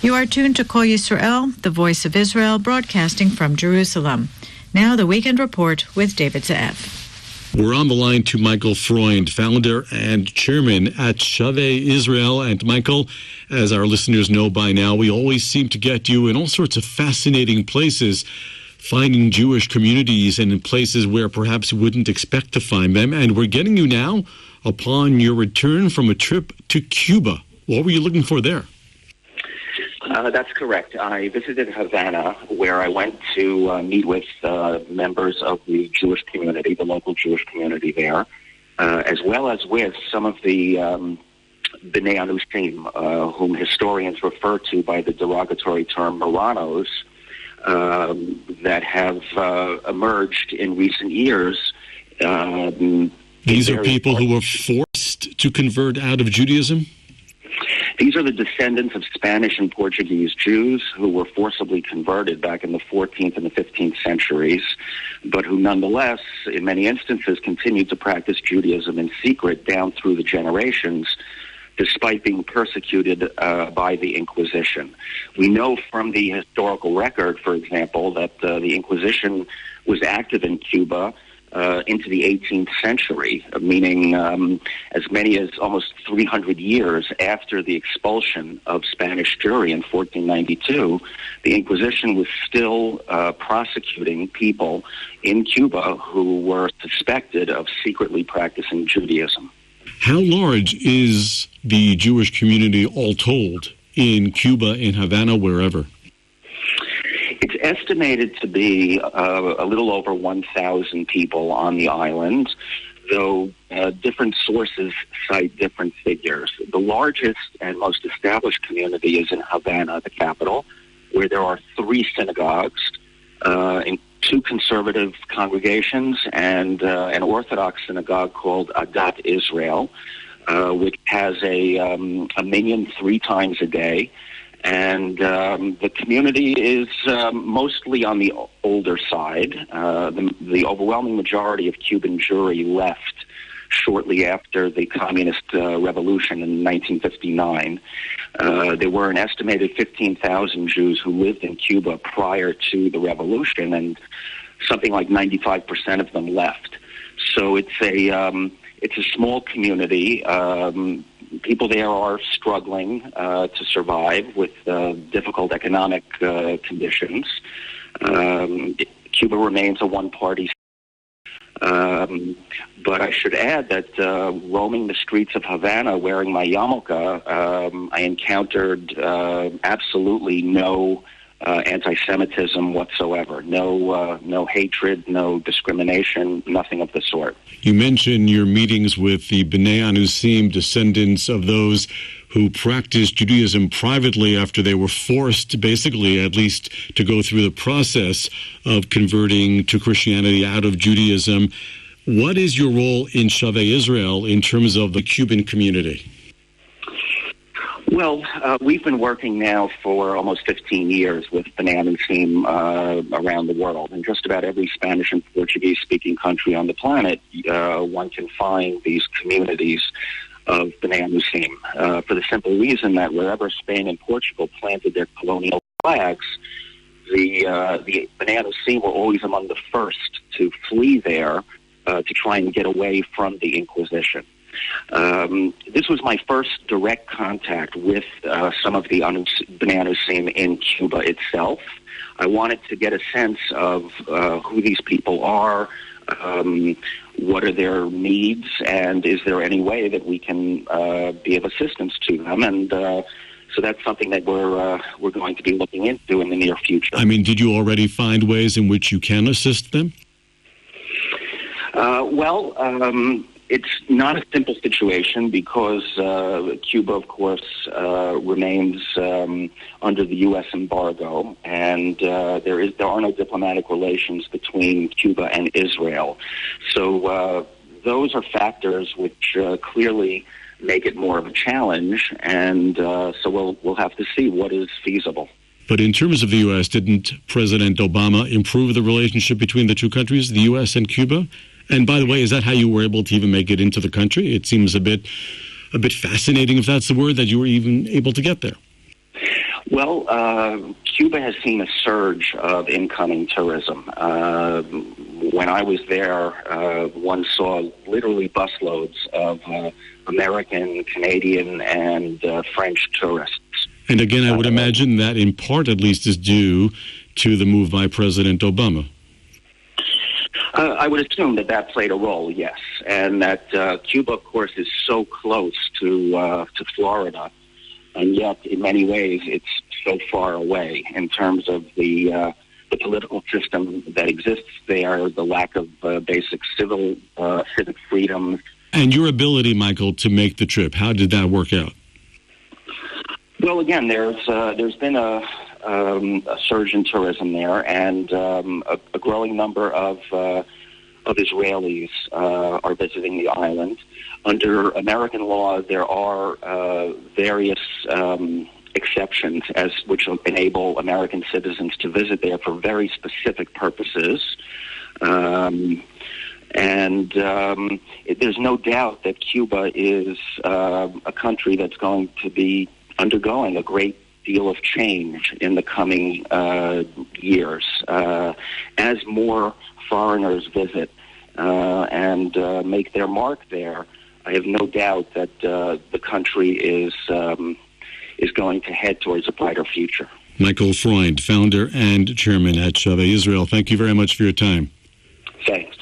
You are tuned to Kol Yisrael, the voice of Israel, broadcasting from Jerusalem. Now the Weekend Report with David Ze'ev. We're on the line to Michael Freund, founder and chairman at Shavei Israel. And Michael, as our listeners know by now, we always seem to get you in all sorts of fascinating places, finding Jewish communities and in places where perhaps you wouldn't expect to find them. And we're getting you now upon your return from a trip to Cuba. What were you looking for there? That's correct. I visited Havana, where I went to meet with members of the Jewish community, the local Jewish community there, as well as with some of the Bnei Anousim, whom historians refer to by the derogatory term Moranos, that have emerged in recent years. These are people who were forced to convert out of Judaism? These are the descendants of Spanish and Portuguese Jews who were forcibly converted back in the 14th and the 15th centuries, but who nonetheless, in many instances, continued to practice Judaism in secret down through the generations, despite being persecuted by the Inquisition. We know from the historical record, for example, that the Inquisition was active in Cuba into the 18th century, meaning as many as almost 300 years after the expulsion of Spanish Jewry in 1492, the Inquisition was still prosecuting people in Cuba who were suspected of secretly practicing Judaism. How large is the Jewish community all told in Cuba, in Havana, wherever? It's estimated to be a little over 1,000 people on the island, though different sources cite different figures. The largest and most established community is in Havana, the capital, where there are 3 synagogues, in 2 conservative congregations, and an Orthodox synagogue called Adat Israel, which has a minyan 3 times a day. And the community is mostly on the older side. The overwhelming majority of Cuban Jewry left shortly after the communist revolution in 1959. There were an estimated 15,000 Jews who lived in Cuba prior to the revolution, and something like 95% of them left. So it's a small community. People there are struggling to survive with difficult economic conditions. Cuba remains a one-party. But I should add that roaming the streets of Havana wearing my yarmulke, I encountered absolutely no anti-Semitism whatsoever. No hatred, no discrimination, nothing of the sort. You mentioned your meetings with the Bnei Anousim, descendants of those who practiced Judaism privately after they were forced, basically, at least, to go through the process of converting to Christianity out of Judaism. What is your role in Shavei Israel in terms of the Cuban community? Well, we've been working now for almost 15 years with Bnei Anousim around the world. In just about every Spanish and Portuguese-speaking country on the planet, one can find these communities of Bnei Anousim, for the simple reason that wherever Spain and Portugal planted their colonial flags, the Bnei Anousim were always among the first to flee there to try and get away from the Inquisition. This was my first direct contact with some of the Bnei Anousim in Cuba itself. I wanted to get a sense of who these people are, what are their needs, and is there any way that we can be of assistance to them? And so that's something that we're going to be looking into in the near future. I mean, did you already find ways in which you can assist them? It's not a simple situation because Cuba, of course, remains under the U.S. embargo, and there are no diplomatic relations between Cuba and Israel. So those are factors which clearly make it more of a challenge, and so we'll have to see what is feasible. But in terms of the U.S., didn't President Obama improve the relationship between the two countries, the U.S. and Cuba? And by the way, is that how you were able to even make it into the country? It seems a bit fascinating, if that's the word, that you were even able to get there. Well, Cuba has seen a surge of incoming tourism. When I was there, one saw literally busloads of American, Canadian, and French tourists. And again, I would imagine that in part at least is due to the move by President Obama. I would assume that played a role, yes, and that Cuba, of course, is so close to Florida, and yet in many ways it's so far away in terms of the political system that exists there, the lack of basic civic freedoms. And your ability, Michael, to make the trip, how did that work out? Well, again, there's been a surge in tourism there, and a growing number of Israelis are visiting the island. Under American law, there are various exceptions which enable American citizens to visit there for very specific purposes. There's no doubt that Cuba is a country that's going to be undergoing a great deal of change in the coming years. As more foreigners visit and make their mark there, I have no doubt that the country is going to head towards a brighter future. Michael Freund, founder and chairman at Shavei Israel, thank you very much for your time. Thanks.